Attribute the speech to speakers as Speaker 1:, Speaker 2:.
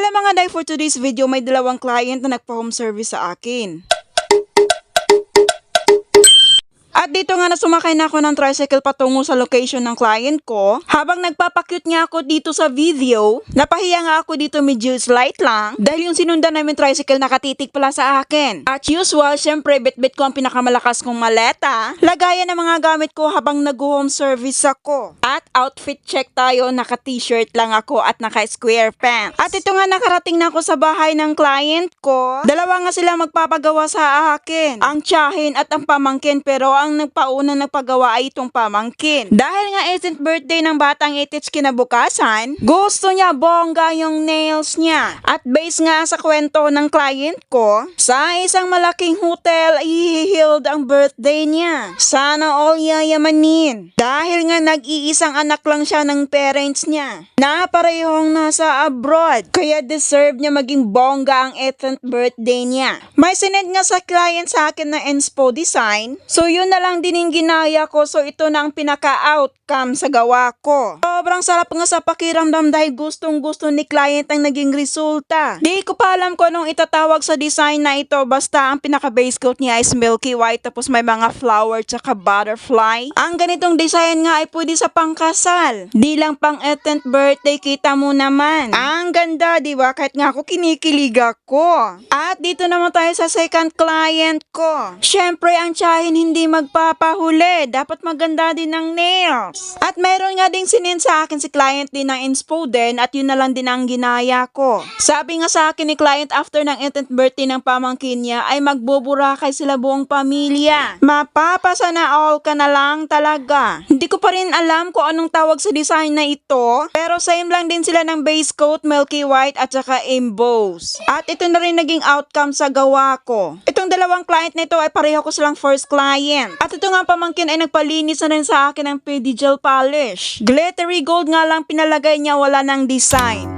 Speaker 1: Well, mga day, for today's video, may dalawang client na nagpa-home service sa akin. At dito nga na sumakay na ako ng tricycle patungo sa location ng client ko. Habang nagpapakyut nga ako dito sa video, napahiya nga ako dito medyo slight lang dahil yung sinundan namin tricycle nakatitig pala sa akin. At usual, syempre bitbit ko ang pinakamalakas kong maleta, lagayan ng mga gamit ko habang nag-home service ako. At outfit check tayo, naka-t-shirt lang ako at naka-square pants. At ito nga nakarating na ako sa bahay ng client ko. Dalawa nga sila magpapagawa sa akin, ang tiyahin at ang pamangkin, pero ang nagpaunang nagpagawa ay itong pamangkin. Dahil nga 18th birthday ng batang itits kinabukasan, gusto niya bongga yung nails niya. At based nga sa kwento ng client ko, sa isang malaking hotel i-held ang birthday niya. Sana all yayamanin. Dahil nga nag-iisang anak lang siya ng parents niya, na parehong nasa abroad. Kaya deserve niya maging bongga ang 18th birthday niya. May sinend nga sa client sa akin na inspo design. So yun na lang din yung ginaya ko, so ito na ang pinaka-outcome sa gawa ko. Sobrang sarap nga sa pakiramdam dahil gustong-gusto ni client ang naging resulta. Di ko pa alam kung anong itatawag sa design na ito, basta ang pinaka-base coat niya is milky white tapos may mga flower tsaka butterfly. Ang ganitong design nga ay pwede sa pangkasal. Di lang pang 18th birthday, kita mo naman. Ang ganda, di ba? Kahit nga ako kinikilig ako. At dito naman tayo sa second client ko. Syempre, ang tiyahin hindi magpapahuli. Dapat maganda din ang nails. At meron nga ding sinin sa akin si client din ng inspo din at yun na lang din ang ginaya ko. Sabi nga sa akin ni client after ng 18th birthday ng pamangkin niya ay magbuburakay sila buong pamilya. Mapapasana all ka na lang talaga. Hindi ko pa rin alam kung anong tawag sa design na ito, pero same lang din sila ng base coat, milky white at saka emboss. At ito na rin naging outcome sa gawa ko. Itong dalawang client na ito ay pareho ko silang first client. At ito nga pamangkin ay nagpalinis na rin sa akin ng pedigel polish. Glittery gold nga lang pinalagay niya, wala ng design.